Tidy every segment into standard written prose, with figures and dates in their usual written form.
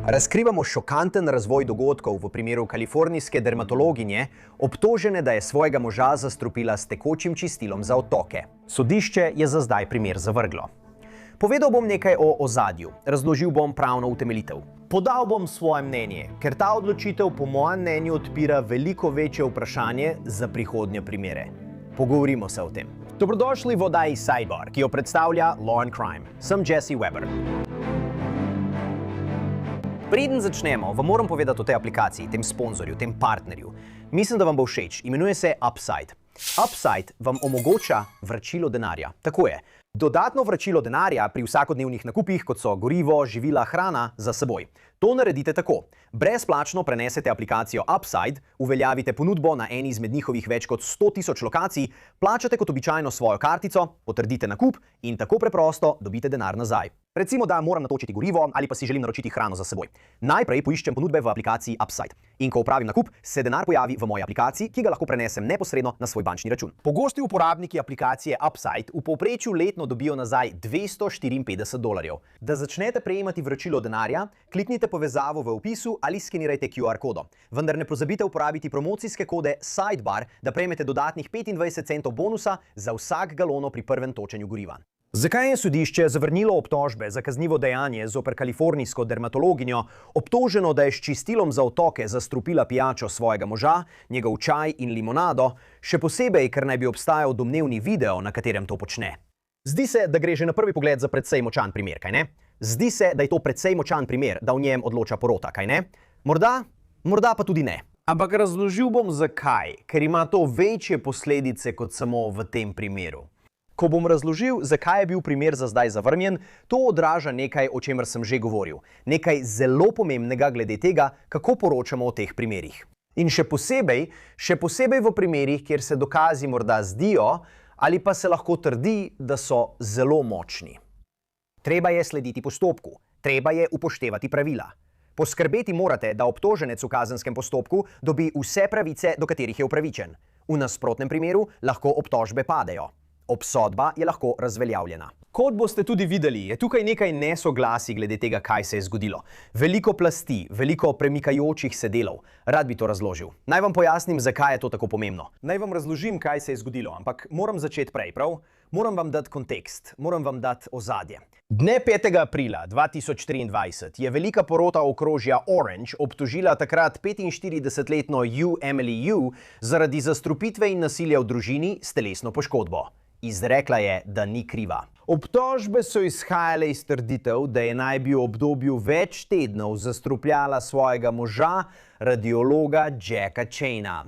Razkrivamo šokanten razvoj dogodkov v primeru kalifornijske dermatologinje, obtožene, da je svojega moža zastrupila s tekočim čistilom za odtoke. Sodišče je za zdaj primer zavrglo. Povedal bom nekaj o ozadju, razložil bom pravno utemeljitev. Podal bom svoje mnenje, ker ta odločitev po mojem mnenju odpira veliko večje vprašanje za prihodnje primere. Pogovorimo se o tem. Dobrodošli v oddaji Sidebar, ki jo predstavlja Law and Crime. Sem Jesse Weber. Preden začnemo, vam moram povedati o tej aplikaciji, tem sponzorju, tem partnerju. Mislim, da vam bo všeč. Imenuje se Upside. Upside vam omogoča vračilo denarja. Tako je. Dodatno vračilo denarja pri vsakodnevnih nakupih, kot so gorivo, živila, hrana, za seboj. To naredite tako. Brezplačno prenesete aplikacijo Upside, uveljavite ponudbo na eni izmed njihovih več kot 100.000 lokacij, plačate kot običajno svojo kartico, potrdite nakup in tako preprosto dobite denar nazaj. Recimo, da moram natočiti gorivo ali pa si želim naročiti hrano za seboj. Najprej poiščem ponudbe v aplikaciji Upside. In ko opravim nakup, se denar pojavi v moji aplikaciji, ki ga lahko prenesem neposredno na svoj bančni račun. Pogosti uporabniki aplikacije Upside v povprečju letno dobijo nazaj $254. Da začnete prejemati vračilo denarja, kliknite povezavo v opisu ali skenirajte QR kodo. Vendar ne pozabite uporabiti promocijske kode Sidebar, da prejmete dodatnih 25 centov bonusa za vsak galono pri prvem točenju goriva. Zakaj je sodišče zavrnilo obtožbe za kaznivo dejanje zoper kalifornijsko dermatologinjo, obtoženo, da je s čistilom za odtoke zastrupila pijačo svojega moža, njegov čaj in limonado, še posebej, ker naj bi obstajal domnevni video, na katerem to počne? Zdi se, da gre že na prvi pogled za precej močan primer, kaj ne? Zdi se, da je to precej močan primer, da v njem odloča porota, kaj ne? Morda pa tudi ne. Ampak razložil bom zakaj, ker ima to večje posledice kot samo v tem primeru. Ko bom razložil, zakaj je bil primer za zdaj zavrnjen, to odraža nekaj, o čemer sem že govoril. Nekaj zelo pomembnega glede tega, kako poročamo o teh primerih. In še posebej v primerih, kjer se dokazi morda zdijo, ali pa se lahko trdi, da so zelo močni. Treba je slediti postopku, treba je upoštevati pravila. Poskrbeti morate, da obtoženec v kazenskem postopku dobi vse pravice, do katerih je upravičen. V nasprotnem primeru lahko obtožbe padejo. Obsodba je lahko razveljavljena. Kot boste tudi videli, je tukaj nekaj nesoglasij glede tega, kaj se je zgodilo. Veliko plasti, veliko premikajočih se delov. Rad bi to razložil. Naj vam pojasnim, zakaj je to tako pomembno. Naj vam razložim, kaj se je zgodilo, ampak moram začeti prej, prav? Moram vam dati kontekst, moram vam dati ozadje. Dne 5. aprila 2023 je velika porota okrožja Orange obtožila takrat 45-letno Emily Yu zaradi zastrupitve in nasilja v družini s telesno poškodbo. Izrekla je, da ni kriva. Obtožbe so izhajale iz trditev, da je naj bi v obdobju več tednov zastrupljala svojega moža, radiologa Jacka Chaina.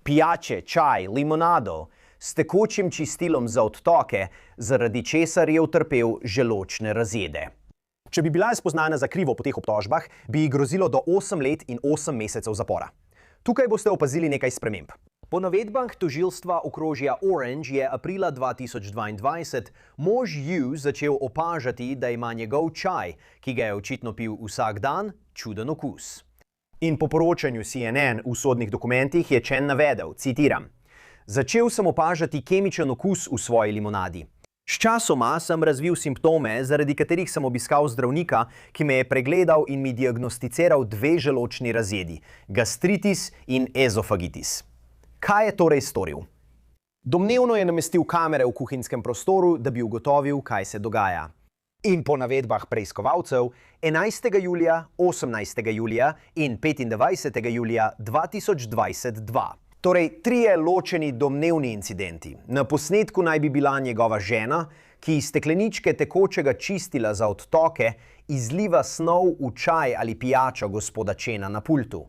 Pijače, čaj, limonado s tekočim čistilom za odtoke, zaradi česar je utrpel želodčne razjede. Če bi bila spoznana za krivo po teh obtožbah, bi ji grozilo do 8 let in 8 mesecev zapora. Tukaj boste opazili nekaj sprememb. Po navedbah tožilstva okrožja Orange je aprila 2022 mož Yu začel opažati, da ima njegov čaj, ki ga je očitno pil vsak dan, čuden okus. In po poročanju CNN v sodnih dokumentih je Chen navedel, citiram: "Začel sem opažati kemičen okus v svoji limonadi. Sčasoma sem razvil simptome, zaradi katerih sem obiskal zdravnika, ki me je pregledal in mi diagnosticiral 2 želodčni razjedi, gastritis in ezofagitis." Kaj je torej storil? Domnevno je namestil kamere v kuhinjskem prostoru, da bi ugotovil, kaj se dogaja. In po navedbah preiskovalcev 11. julija, 18. julija in 25. julija 2022. Torej 3 ločeni domnevni incidenti. Na posnetku naj bi bila njegova žena, ki iz stekleničke tekočega čistila za odtoke izliva snov v čaj ali pijačo gospoda Chena na pultu.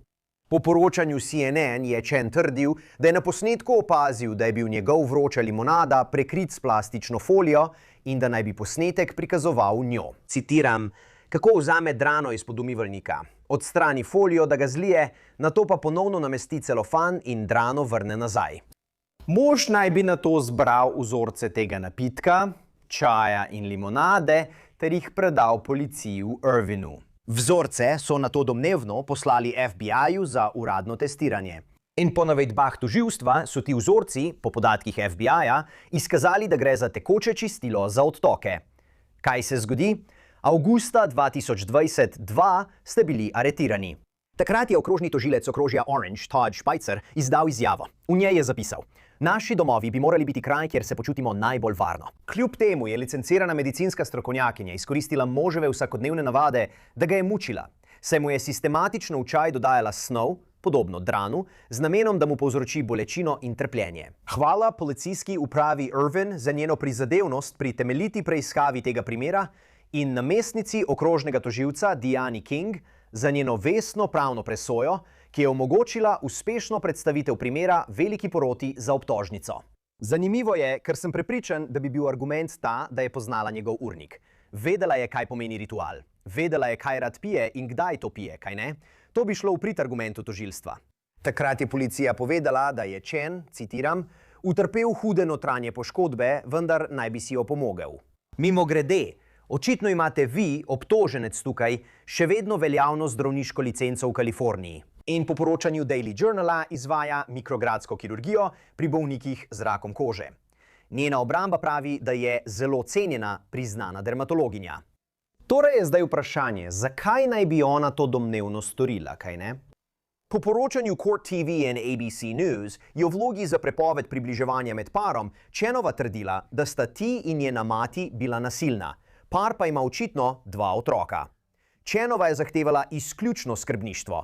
Po poročanju CNN je Chen trdil, da je na posnetku opazil, da je bil njegov vroča limonada prekrit s plastično folijo in da naj bi posnetek prikazoval njo. Citiram: "Kako vzame drano izpod umivalnika, odstrani folijo, da ga zlije, nato pa ponovno namesti celofan in drano vrne nazaj." Mož naj bi nato zbral vzorce tega napitka, čaja in limonade, ter jih predal policiji v Irvinu. Vzorce so nato domnevno poslali FBI-ju za uradno testiranje. In po navedbah tožilstva so ti vzorci, po podatkih FBI-ja, izkazali, da gre za tekoče čistilo za odtoke. Kaj se zgodi? Avgusta 2022 ste bili aretirani. Takrat je okrožni tožilec okrožja Orange, Todd Špajcer, izdal izjavo. V njej je zapisal: Naši domovi bi morali biti kraj, kjer se počutimo najbolj varno. Kljub temu je licencirana medicinska strokovnjakinja izkoristila moževe vsakodnevne navade, da ga je mučila. Saj mu je sistematično v čaj dodajala snov, podobno dranu, z namenom, da mu povzroči bolečino in trpljenje. Hvala policijski upravi Irvine za njeno prizadevnost pri temeljiti preiskavi tega primera in namestnici okrožnega tožilca Diani King za njeno vestno pravno presojo, ki je omogočila uspešno predstavitev primera veliki poroti za obtožnico. Zanimivo je, ker sem prepričan, da bi bil argument ta, da je poznala njegov urnik. Vedela je, kaj pomeni ritual. Vedela je, kaj rad pije in kdaj to pije, kaj ne? To bi šlo v prid argumentu tožilstva. Takrat je policija povedala, da je Chen, citiram, utrpel hude notranje poškodbe, vendar naj bi si opomogel. Mimogrede, očitno imate vi, obtoženec tukaj, še vedno veljavno zdravniško licenco v Kaliforniji. In po poročanju Daily Journala izvaja mikrogradsko kirurgijo pri bolnikih z rakom kože. Njena obramba pravi, da je zelo cenjena, priznana dermatologinja. Torej je zdaj vprašanje, zakaj naj bi ona to domnevno storila, kaj ne? Po poročanju Court TV in ABC News je v vlogi za prepoved približevanja med parom Chenova trdila, da sta ti in njena mati bila nasilna. Par pa ima očitno 2 otroka. Chenova je zahtevala izključno skrbništvo.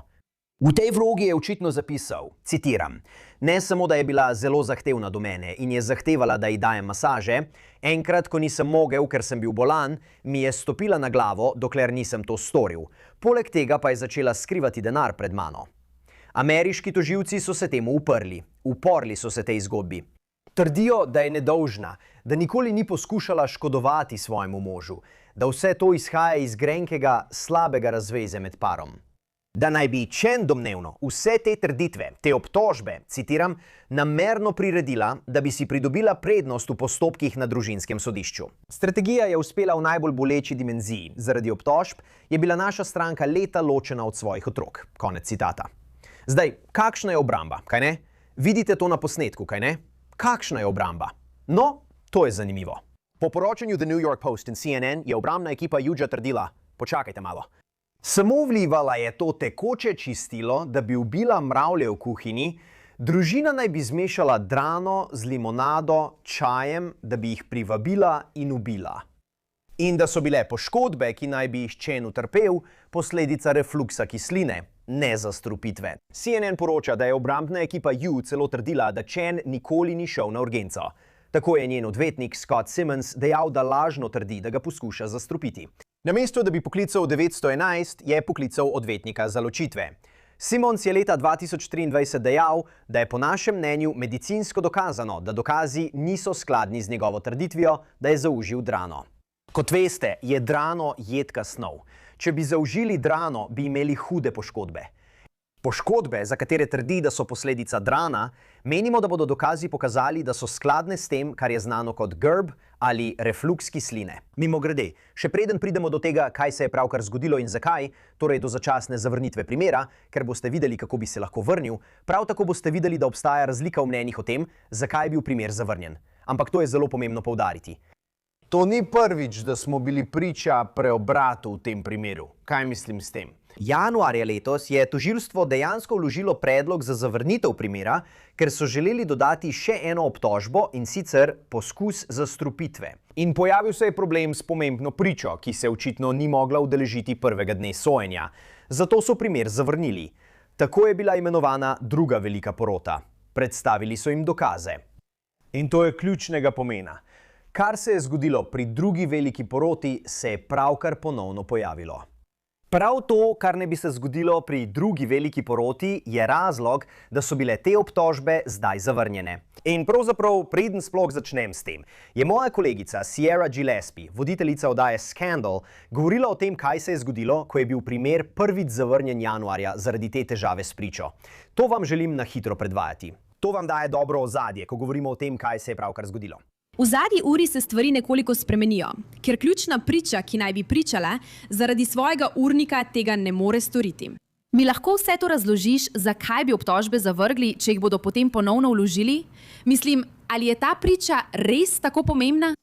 V tej vlogi je očitno zapisal, citiram, ne samo, da je bila zelo zahtevna do mene in je zahtevala, da ji dajem masaže, enkrat, ko nisem mogel, ker sem bil bolan, mi je stopila na glavo, dokler nisem to storil. Poleg tega pa je začela skrivati denar pred mano. Ameriški tožilci so se temu uprli so se tej zgodbi. Trdijo, da je nedolžna, da nikoli ni poskušala škodovati svojemu možu, da vse to izhaja iz grenkega, slabega razveze med parom. Da naj bi Chen domnevno vse te trditve, te obtožbe, citiram, namerno priredila, da bi si pridobila prednost v postopkih na družinskem sodišču. Strategija je uspela v najbolj boleči dimenziji. Zaradi obtožb je bila naša stranka leta ločena od svojih otrok. Konec citata. Zdaj, kakšna je obramba, kaj ne? Vidite to na posnetku, kaj ne? Kakšna je obramba? No, to je zanimivo. Po poročanju The New York Post in CNN je obrambna ekipa Hugha trdila, počakajte malo. Samo vlivala je to tekoče čistilo, da bi ubila mravlje v kuhinji, družina naj bi zmešala drano z limonado, čajem, da bi jih privabila in ubila. In da so bile poškodbe, ki naj bi jih Chen utrpel, posledica refluksa kisline, ne zastrupitve. CNN poroča, da je obrambna ekipa Hu celo trdila, da Chen nikoli ni šel na urgenco. Tako je njen odvetnik Scott Simmons dejal, da lažno trdi, da ga poskuša zastrupiti. Namesto, da bi poklical 911, je poklical odvetnika za ločitve. Simmons je leta 2023 dejal, da je po našem mnenju medicinsko dokazano, da dokazi niso skladni z njegovo trditvijo, da je zaužil drano. Kot veste, je drano jedka snov. Če bi zaužili drano, bi imeli hude poškodbe. Poškodbe, za katere trdi, da so posledica drana, menimo, da bodo dokazi pokazali, da so skladne s tem, kar je znano kot GERD ali refluks kisline. Mimogrede, še preden pridemo do tega, kaj se je pravkar zgodilo in zakaj, torej do začasne zavrnitve primera, ker boste videli, kako bi se lahko vrnil, prav tako boste videli, da obstaja razlika v mnenjih o tem, zakaj je bil primer zavrnjen. Ampak to je zelo pomembno poudariti. To ni prvič, da smo bili priča preobratu v tem primeru. Kaj mislim s tem? Januarja letos je tožilstvo dejansko vložilo predlog za zavrnitev primera, ker so želeli dodati še eno obtožbo, in sicer poskus zastrupitve. In pojavil se je problem s pomembno pričo, ki se očitno ni mogla udeležiti prvega dne sojenja. Zato so primer zavrnili. Tako je bila imenovana druga velika porota. Predstavili so jim dokaze. In to je ključnega pomena. Kar se je zgodilo pri drugi veliki poroti, se je pravkar ponovno pojavilo. Prav to, kar ne bi se zgodilo pri drugi veliki poroti, je razlog, da so bile te obtožbe zdaj zavrnjene. In pravzaprav, preden sploh začnem s tem, je moja kolegica Sierra Gillespie, voditeljica oddaje Scandal, govorila o tem, kaj se je zgodilo, ko je bil primer prvič zavrnjen januarja zaradi te težave s pričo. To vam želim na hitro predvajati. To vam daje dobro ozadje, ko govorimo o tem, kaj se je pravkar zgodilo. V zadnji uri se stvari nekoliko spremenijo, ker ključna priča, ki naj bi pričala, zaradi svojega urnika tega ne more storiti. Mi lahko vse to razložiš, zakaj bi obtožbe zavrgli, če jih bodo potem ponovno vložili? Mislim, ali je ta priča res tako pomembna?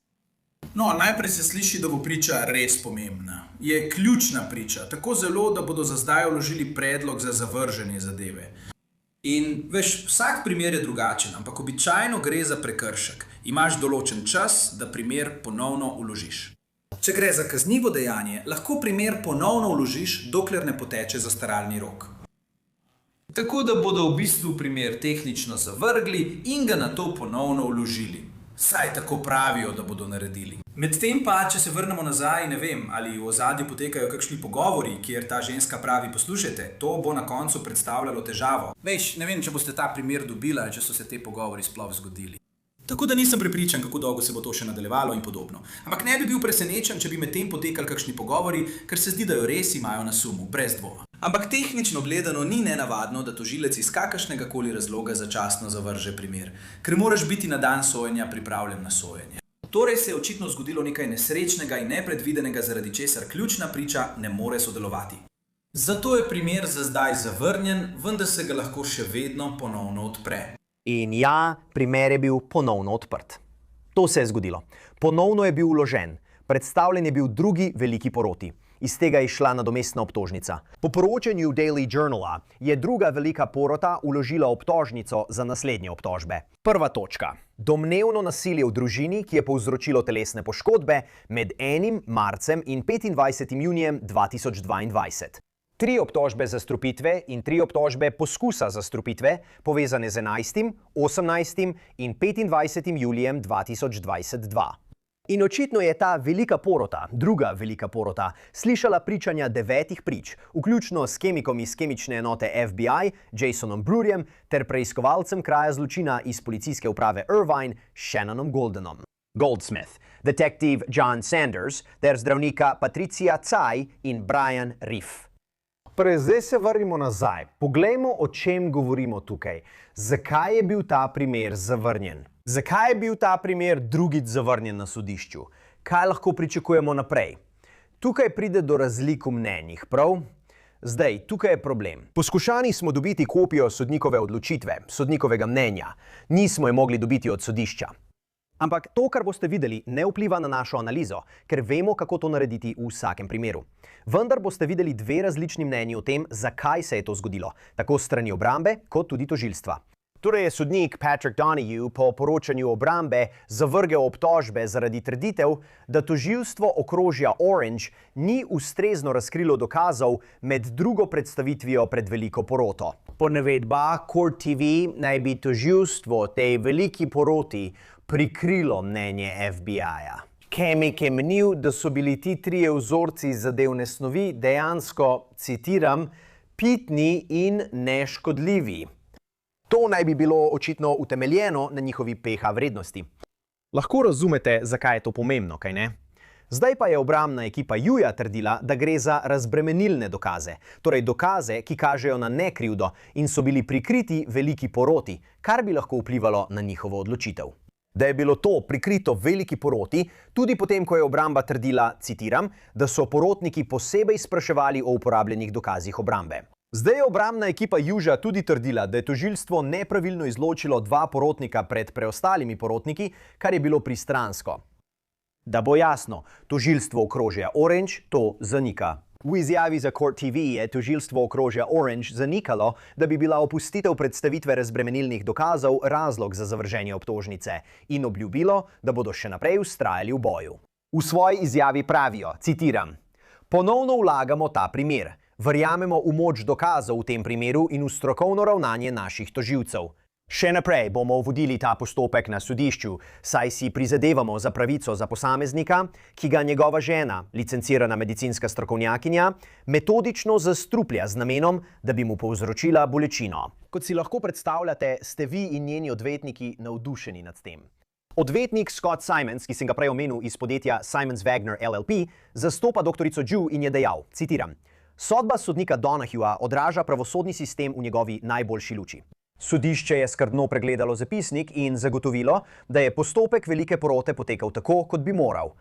No, najprej se sliši, da bo priča res pomembna. Je ključna priča, tako zelo, da bodo za zdaj vložili predlog za zavrženje zadeve. In veš, vsak primer je drugačen, ampak običajno gre za prekršek. Imaš določen čas, da primer ponovno vložiš. Če gre za kaznivo dejanje, lahko primer ponovno vložiš, dokler ne poteče zastaralni rok. Tako da bodo v bistvu primer tehnično zavrgli in ga nato ponovno vložili. Saj tako pravijo, da bodo naredili. Medtem pa, če se vrnemo nazaj, ne vem, ali v ozadju potekajo kakšni pogovori, kjer ta ženska pravi, poslušajte, to bo na koncu predstavljalo težavo. Veš, ne vem, če boste ta primer dobila, če so se te pogovori sploh zgodili. Tako da nisem prepričan, kako dolgo se bo to še nadaljevalo in podobno. Ampak ne bi bil presenečen, če bi medtem potekali kakšni pogovori, ker se zdi, da jo res imajo na sumu, brez dvoma. Ampak tehnično gledano ni nenavadno, da tožilec iz kakršnega koli razloga začasno zavrže primer, ker moraš biti na dan sojenja pripravljen na sojenje. Torej se je očitno zgodilo nekaj nesrečnega in nepredvidenega, zaradi česar ključna priča ne more sodelovati. Zato je primer za zdaj zavrnjen, vendar se ga lahko še vedno ponovno odpre. In ja, primer je bil ponovno odprt. To se je zgodilo. Ponovno je bil vložen. Predstavljen je bil drugi veliki poroti. Iz tega je šla nadomestna obtožnica. Po poročanju Daily Journala je druga velika porota vložila obtožnico za naslednje obtožbe. Prva točka. Domnevno nasilje v družini, ki je povzročilo telesne poškodbe med 1. marcem in 25. junijem 2022. 3 obtožbe zastrupitve in 3 obtožbe poskusa zastrupitve, povezane z 11., 18. in 25. julijem 2022. In očitno je ta velika porota, druga velika porota, slišala pričanja 9 prič, vključno s kemikom iz kemične enote FBI, Jasonom Brurjem, ter preiskovalcem kraja zločina iz policijske uprave Irvine, Shannonom Goldsmith, detektiv John Sanders, ter zdravnika Patricia Tsai in Brian Riff. Zdaj se vrnimo nazaj. Poglejmo, o čem govorimo tukaj. Zakaj je bil ta primer zavrnjen? Zakaj je bil ta primer drugič zavrnjen na sodišču? Kaj lahko pričakujemo naprej? Tukaj pride do razlik v mnenjih, prav? Zdaj, tukaj je problem. Poskušali smo dobiti kopijo sodnikove odločitve, sodnikovega mnenja. Nismo je mogli dobiti od sodišča. Ampak to, kar boste videli, ne vpliva na našo analizo, ker vemo, kako to narediti v vsakem primeru. Vendar boste videli 2 različni mnenji o tem, zakaj se je to zgodilo, tako s strani obrambe, kot tudi tožilstva. Torej je sodnik Patrick Donahue po poročanju obrambe zavrgel obtožbe zaradi trditev, da tožilstvo okrožja Orange ni ustrezno razkrilo dokazov med drugo predstavitvijo pred veliko poroto. Po navedbah Court TV naj bi tožilstvo tej veliki poroti prikrilo mnenje FBI-ja. Kemik je menil, da so bili ti 3 vzorci zadevne snovi dejansko, citiram, pitni in neškodljivi. To naj bi bilo očitno utemeljeno na njihovi pH vrednosti. Lahko razumete, zakaj je to pomembno, kaj ne? Zdaj pa je obrambna ekipa Hueja trdila, da gre za razbremenilne dokaze, torej dokaze, ki kažejo na nekrivdo in so bili prikriti veliki poroti, kar bi lahko vplivalo na njihovo odločitev. Da je bilo to prikrito veliki poroti, tudi potem, ko je obramba trdila, citiram, da so porotniki posebej spraševali o uporabljenih dokazih obrambe. Zdaj je obrambna ekipa Hueja tudi trdila, da je tožilstvo nepravilno izločilo 2 porotnika pred preostalimi porotniki, kar je bilo pristransko. Da bo jasno, tožilstvo okrožja Orange to zanika. V izjavi za Court TV je tožilstvo okrožja Orange zanikalo, da bi bila opustitev predstavitve razbremenilnih dokazov razlog za zavrženje obtožnice in obljubilo, da bodo še naprej vztrajali v boju. V svoji izjavi pravijo, citiram, ponovno vlagamo ta primer. Verjamemo v moč dokazov v tem primeru in v strokovno ravnanje naših tožilcev. Še naprej bomo vodili ta postopek na sodišču, saj si prizadevamo za pravico za posameznika, ki ga njegova žena, licencirana medicinska strokovnjakinja, metodično zastruplja z namenom, da bi mu povzročila bolečino. Kot si lahko predstavljate, ste vi in njeni odvetniki navdušeni nad tem. Odvetnik Scott Simons, ki sem ga prej omenil iz podjetja Simons Wagner LLP, zastopa doktorico Ju in je dejal, citiram, sodba sodnika Donahuea odraža pravosodni sistem v njegovi najboljši luči. Sodišče je skrbno pregledalo zapisnik in zagotovilo, da je postopek velike porote potekal tako, kot bi moral.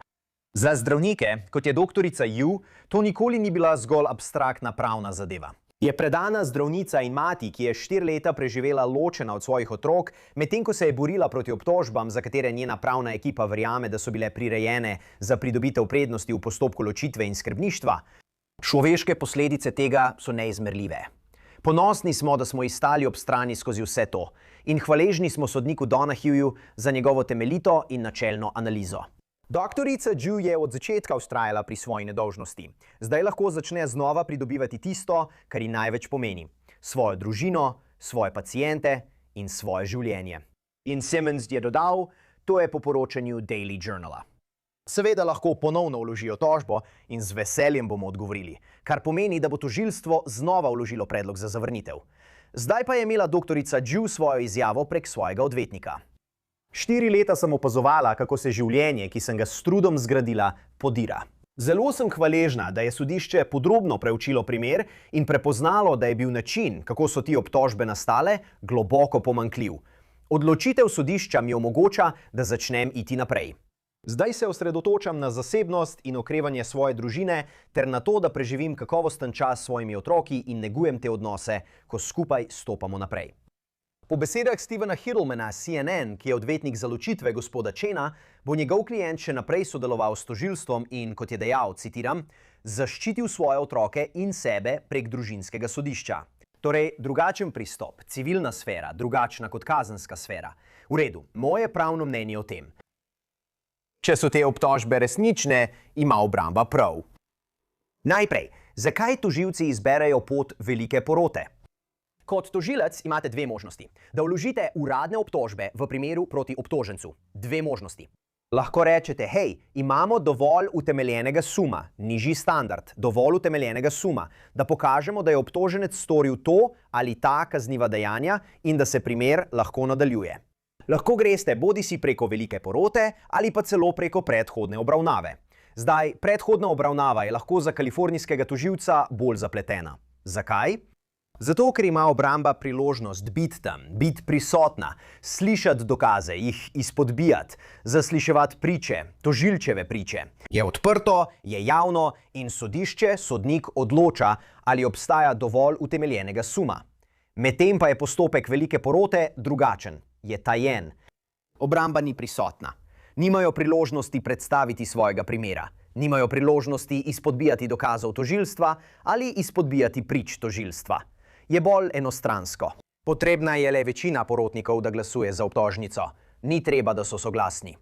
Za zdravnike, kot je doktorica Ju, to nikoli ni bila zgolj abstraktna pravna zadeva. Je predana zdravnica in mati, ki je 4 leta preživela ločena od svojih otrok, medtem ko se je borila proti obtožbam, za katere njena pravna ekipa verjame, da so bile prirejene za pridobitev prednosti v postopku ločitve in skrbništva. Človeške posledice tega so neizmerljive. Ponosni smo, da smo ji stali ob strani skozi vse to in hvaležni smo sodniku Donahueju za njegovo temeljito in načelno analizo. Doktorica Ju je od začetka vztrajala pri svoji nedolžnosti. Zdaj lahko začne znova pridobivati tisto, kar ji največ pomeni. Svojo družino, svoje paciente in svoje življenje. In Simmons je dodal, to je po poročanju Daily Journala. Seveda lahko ponovno vložijo tožbo in z veseljem bomo odgovorili, kar pomeni, da bo tožilstvo znova vložilo predlog za zavrnitev. Zdaj pa je imela doktorica Ju svojo izjavo prek svojega odvetnika. 4 leta sem opazovala, kako se življenje, ki sem ga s trudom zgradila, podira. Zelo sem hvaležna, da je sodišče podrobno preučilo primer in prepoznalo, da je bil način, kako so ti obtožbe nastale, globoko pomanjkljiv. Odločitev sodišča mi omogoča, da začnem iti naprej. Zdaj se osredotočam na zasebnost in okrevanje svoje družine ter na to, da preživim kakovosten čas s svojimi otroki in negujem te odnose, ko skupaj stopamo naprej. Po besedah Stevena Hiddlemana CNN, ki je odvetnik za ločitve gospoda Chena, bo njegov klient še naprej sodeloval s tožilstvom in, kot je dejal, citiram, zaščitil svoje otroke in sebe prek družinskega sodišča. Torej, drugačen pristop, civilna sfera, drugačna kot kazenska sfera. V redu, moje pravno mnenje o tem. Če so te obtožbe resnične, ima obramba prav. Najprej, zakaj tožilci izberejo pot velike porote? Kot tožilec imate 2 možnosti. Da vložite uradne obtožbe v primeru proti obtožencu. 2 možnosti. Lahko rečete, hej, imamo dovolj utemeljenega suma, nižji standard, dovolj utemeljenega suma, da pokažemo, da je obtoženec storil to ali ta kazniva dejanja in da se primer lahko nadaljuje. Lahko greste bodisi preko velike porote ali pa celo preko predhodne obravnave. Zdaj, predhodna obravnava je lahko za kalifornijskega tožilca bolj zapletena. Zakaj? Zato, ker ima obramba priložnost biti tam, biti prisotna, slišati dokaze, jih izpodbijati, zasliševati priče, tožilčeve priče. Je odprto, je javno in sodišče, sodnik odloča, ali obstaja dovolj utemeljenega suma. Medtem pa je postopek velike porote drugačen, je tajen. Obramba ni prisotna. Nimajo priložnosti predstaviti svojega primera. Nimajo priložnosti izpodbijati dokazov tožilstva ali izpodbijati prič tožilstva. Je bolj enostransko. Potrebna je le večina porotnikov, da glasuje za obtožnico. Ni treba, da so soglasni.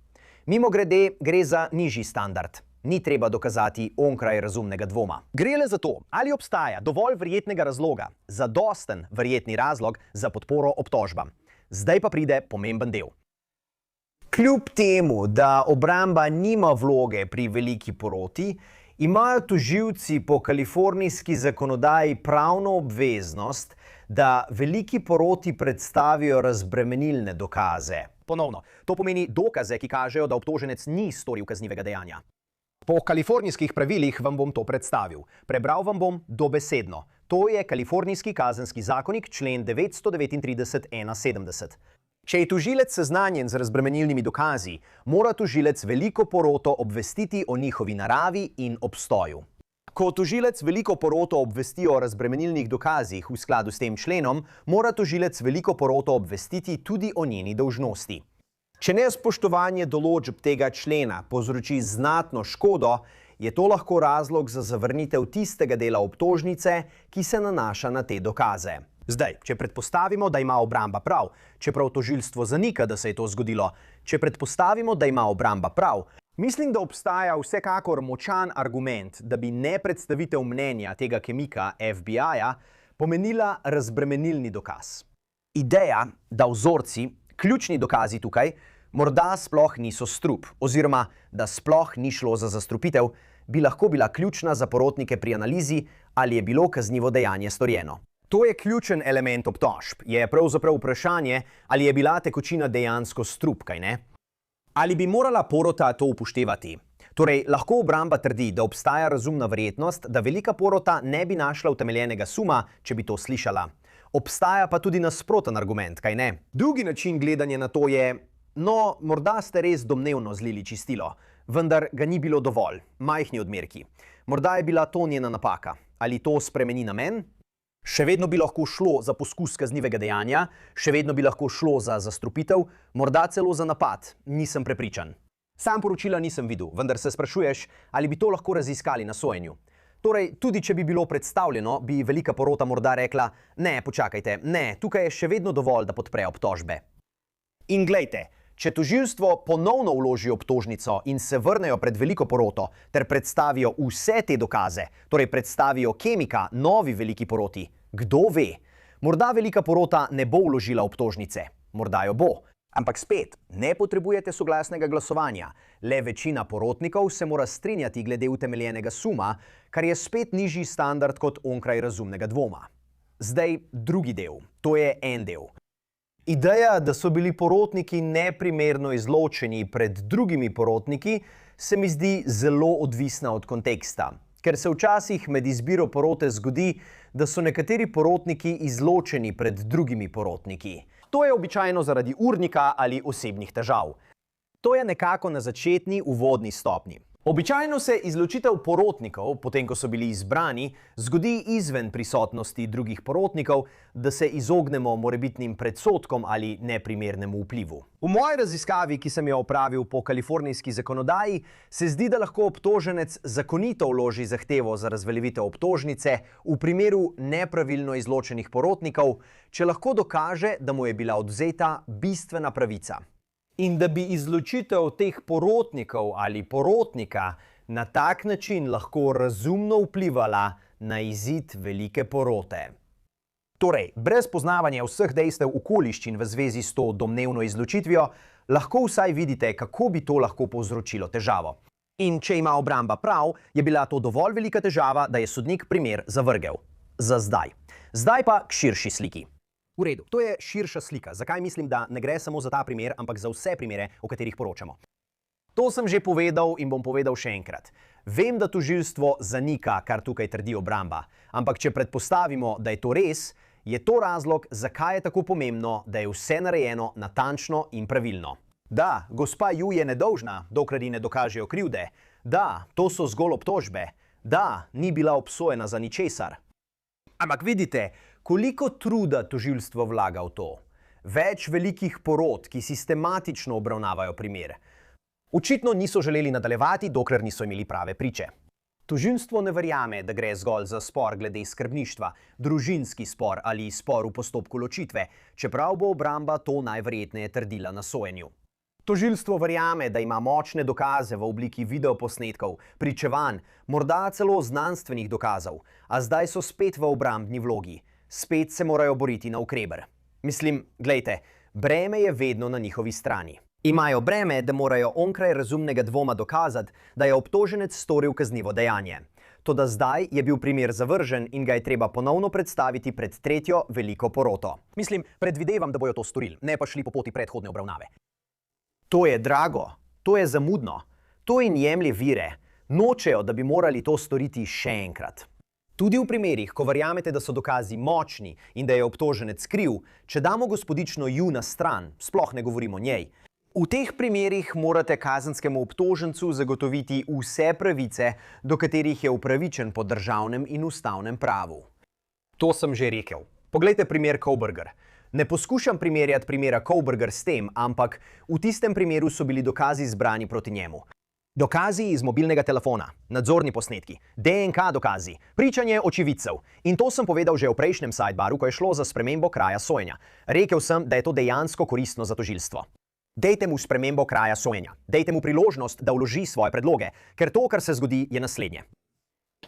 Mimogrede, gre za nižji standard. Ni treba dokazati onkraj razumnega dvoma. Gre le za to, ali obstaja dovolj verjetnega razloga, zadosten verjetni razlog za podporo obtožbam. Zdaj pa pride pomemben del. Kljub temu, da obramba nima vloge pri veliki poroti, imajo tožilci po kalifornijski zakonodaji pravno obveznost, da veliki poroti predstavijo razbremenilne dokaze. Ponovno, to pomeni dokaze, ki kažejo, da obtoženec ni storil kaznivega dejanja. Po kalifornijskih pravilih vam bom to predstavil. Prebral vam bom dobesedno. To je kalifornijski kazenski zakonik, člen 939.1.70. Če je tožilec seznanjen z razbremenilnimi dokazi, mora tožilec veliko poroto obvestiti o njihovi naravi in obstoju. Ko tožilec veliko poroto obvesti o razbremenilnih dokazih v skladu s tem členom, mora tožilec veliko poroto obvestiti tudi o njeni dolžnosti. Če nespoštovanje določb tega člena povzroči znatno škodo, je to lahko razlog za zavrnitev tistega dela obtožnice, ki se nanaša na te dokaze. Zdaj, če predpostavimo, da ima obramba prav, čeprav tožilstvo zanika, da se je to zgodilo, če predpostavimo, da ima obramba prav, mislim, da obstaja vsekakor močan argument, da bi nepredstavitev mnenja tega kemika FBI-ja pomenila razbremenilni dokaz. Ideja, da vzorci, ključni dokazi tukaj, morda sploh niso strup, oziroma da sploh ni šlo za zastrupitev, bi lahko bila ključna za porotnike pri analizi, ali je bilo kaznivo dejanje storjeno. To je ključen element obtožb. Je pravzaprav vprašanje, ali je bila tekočina dejansko strup, kaj ne? Ali bi morala porota to upoštevati? Torej, lahko obramba trdi, da obstaja razumna verjetnost, da velika porota ne bi našla utemeljenega suma, če bi to slišala. Obstaja pa tudi nasproten argument, kaj ne? Drugi način gledanja na to je, no, morda ste res domnevno zlili čistilo, vendar ga ni bilo dovolj, majhni odmerki. Morda je bila to njena napaka. Ali to spremeni namen? Še vedno bi lahko šlo za poskus kaznivega dejanja, še vedno bi lahko šlo za zastrupitev, morda celo za napad, nisem prepričan. Sam poročila nisem videl, vendar se sprašuješ, ali bi to lahko raziskali na sojenju. Torej, tudi če bi bilo predstavljeno, bi velika porota morda rekla, ne, počakajte, ne, tukaj je še vedno dovolj, da podpre obtožbe. In glejte, če tožilstvo ponovno vloži obtožnico in se vrnejo pred veliko poroto ter predstavijo vse te dokaze, torej predstavijo Kemika novi veliki poroti, kdo ve? Morda velika porota ne bo vložila obtožnice, morda jo bo. Ampak spet, ne potrebujete soglasnega glasovanja, le večina porotnikov se mora strinjati glede utemeljenega suma, kar je spet nižji standard kot onkraj razumnega dvoma. Zdaj drugi del, to je en del. Ideja, da so bili porotniki neprimerno izločeni pred drugimi porotniki, se mi zdi zelo odvisna od konteksta, ker se včasih med izbiro porote zgodi, da so nekateri porotniki izločeni pred drugimi porotniki. To je običajno zaradi urnika ali osebnih težav. To je nekako na začetni uvodni stopnji. Običajno se izločitev porotnikov, potem ko so bili izbrani, zgodi izven prisotnosti drugih porotnikov, da se izognemo morebitnim predsodkom ali neprimernemu vplivu. V moji raziskavi, ki sem jo opravil po kalifornijski zakonodaji, se zdi, da lahko obtoženec zakonito vloži zahtevo za razveljavitev obtožnice v primeru nepravilno izločenih porotnikov, če lahko dokaže, da mu je bila odvzeta bistvena pravica. In da bi izločitev teh porotnikov ali porotnika na tak način lahko razumno vplivala na izid velike porote. Torej, brez poznavanja vseh dejstev okoliščin v zvezi s to domnevno izločitvijo, lahko vsaj vidite, kako bi to lahko povzročilo težavo. In če ima obramba prav, je bila to dovolj velika težava, da je sodnik primer zavrgel. Za zdaj. Zdaj pa k širši sliki. V redu, to je širša slika. Zakaj mislim, da ne gre samo za ta primer, ampak za vse primere, o katerih poročamo? To sem že povedal in bom povedal še enkrat. Vem, da tožilstvo zanika, kar tukaj trdi obramba, ampak če predpostavimo, da je to res, je to razlog, zakaj je tako pomembno, da je vse narejeno natančno in pravilno. Da, gospa Ju je nedolžna, dokler ji ne dokažejo krivde. Da, to so zgolj obtožbe. Da, ni bila obsojena za ničesar. Ampak vidite, koliko truda tožilstvo vlaga v to? Več velikih porot, ki sistematično obravnavajo primer. Očitno niso želeli nadaljevati, dokler niso imeli prave priče. Tožilstvo ne verjame, da gre zgolj za spor glede skrbništva, družinski spor ali spor v postopku ločitve, čeprav bo obramba to najverjetneje trdila na sojenju. Tožilstvo verjame, da ima močne dokaze v obliki videoposnetkov, pričevanj, morda celo znanstvenih dokazov, a zdaj so spet v obrambni vlogi. Spet se morajo boriti na ukreber. Mislim, glejte, breme je vedno na njihovi strani. Imajo breme, da morajo onkraj razumnega dvoma dokazati, da je obtoženec storil kaznivo dejanje. Toda zdaj je bil primer zavržen in ga je treba ponovno predstaviti pred tretjo veliko poroto. Mislim, predvidevam, da bojo to storili, ne pa šli po poti predhodne obravnave. To je drago, to je zamudno, to jim jemlje vire, nočejo, da bi morali to storiti še enkrat. Tudi v primerih, ko verjamete, da so dokazi močni in da je obtoženec kriv, če damo gospodično Ju na stran, sploh ne govorimo o njej, v teh primerih morate kazenskemu obtožencu zagotoviti vse pravice, do katerih je upravičen po državnem in ustavnem pravu. To sem že rekel. Poglejte primer Kohberger. Ne poskušam primerjati primera Kohberger s tem, ampak v tistem primeru so bili dokazi zbrani proti njemu. Dokazi iz mobilnega telefona, nadzorni posnetki, DNK dokazi, pričanje očividcev. In to sem povedal že v prejšnjem sidebaru, ko je šlo za spremembo kraja sojenja. Rekel sem, da je to dejansko koristno za tožilstvo. Dejte mu spremembo kraja sojenja. Dejte mu priložnost, da vloži svoje predloge, ker to, kar se zgodi, je naslednje.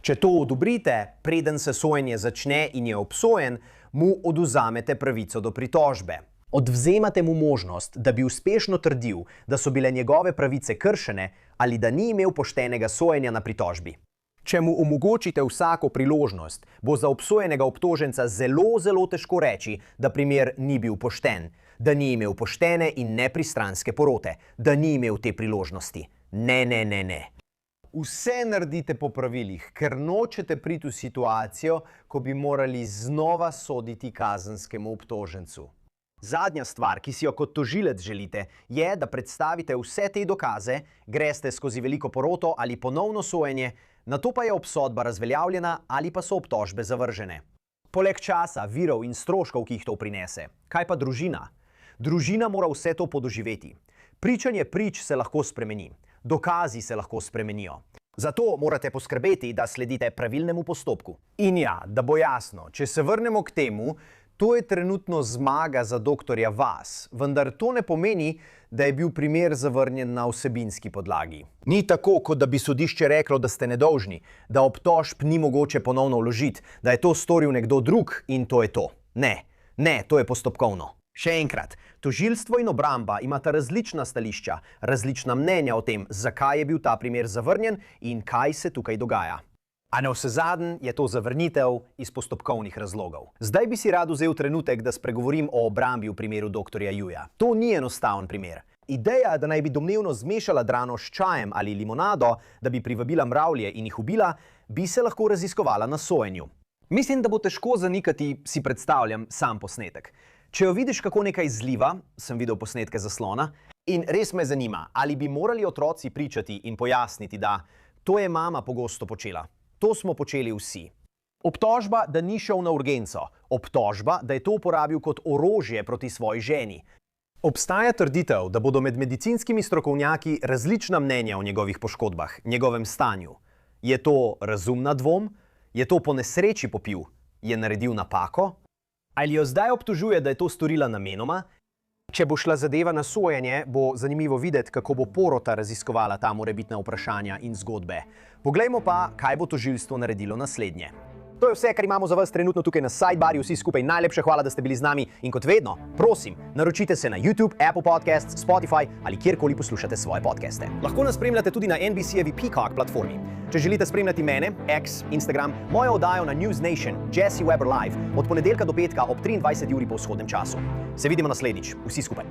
Če to odobrite, preden se sojenje začne in je obsojen, mu odvzamete pravico do pritožbe. Odvzemate mu možnost, da bi uspešno trdil, da so bile njegove pravice kršene ali da ni imel poštenega sojenja na pritožbi. Če mu omogočite vsako priložnost, bo za obsojenega obtoženca zelo težko reči, da primer ni bil pošten, da ni imel poštene in nepristranske porote, da ni imel te priložnosti. Ne. Vse naredite po pravilih, ker nočete priti v situacijo, ko bi morali znova soditi kazenskemu obtožencu. Zadnja stvar, ki si jo kot tožilec želite, je, da predstavite vse te dokaze, greste skozi veliko poroto ali ponovno sojenje, nato pa je obsodba razveljavljena ali pa so obtožbe zavržene. Poleg časa, virov in stroškov, ki jih to prinese. Kaj pa družina? Družina mora vse to podoživeti. Pričanje prič se lahko spremeni. Dokazi se lahko spremenijo. Zato morate poskrbeti, da sledite pravilnemu postopku. In ja, da bo jasno, če se vrnemo k temu, to je trenutno zmaga za doktorja Vas, vendar to ne pomeni, da je bil primer zavrnjen na vsebinski podlagi. Ni tako, kot da bi sodišče reklo, da ste nedolžni, da obtožb ni mogoče ponovno vložiti, da je to storil nekdo drug in to je to. Ne, to je postopkovno. Še enkrat, tožilstvo in obramba imata različna stališča, različna mnenja o tem, zakaj je bil ta primer zavrnjen in kaj se tukaj dogaja. A navsezadnje je to zavrnitev iz postopkovnih razlogov. Zdaj bi si rad vzel trenutek, da spregovorim o obrambi v primeru doktorja Juja. To ni enostaven primer. Ideja, da naj bi domnevno zmešala drano s čajem ali limonado, da bi privabila mravlje in jih ubila, bi se lahko raziskovala na sojenju. Mislim, da bo težko zanikati, si predstavljam, sam posnetek. Če jo vidiš, kako nekaj zliva, sem videl posnetke zaslona, in res me zanima, ali bi morali otroci pričati in pojasniti, da to je mama pogosto počela. To smo počeli vsi. Obtožba, da ni šel na urgenco. Obtožba, da je to uporabil kot orožje proti svoji ženi. Obstaja trditev, da bodo med medicinskimi strokovnjaki različna mnenja o njegovih poškodbah, njegovem stanju. Je to razumna dvom? Je to po nesreči popil? Je naredil napako? Ali jo zdaj obtožuje, da je to storila namenoma? Če bo šla zadeva na sojenje, bo zanimivo videti, kako bo porota raziskovala ta morebitna vprašanja in zgodbe. Poglejmo pa, kaj bo tožilstvo naredilo naslednje. To je vse, kar imamo za vas trenutno tukaj na Sidebarju. Vsi skupaj najlepša hvala, da ste bili z nami in kot vedno, prosim, naročite se na YouTube, Apple Podcasts, Spotify ali kjerkoli poslušate svoje podcaste. Lahko nas spremljate tudi na NBC-jevi Peacock platformi. Če želite spremljati mene, X, Instagram, mojo oddajo na News Nation, Jesse Weber Live, od ponedeljka do petka ob 23 uri po vzhodnem času. Se vidimo naslednjič. Vsi skupaj.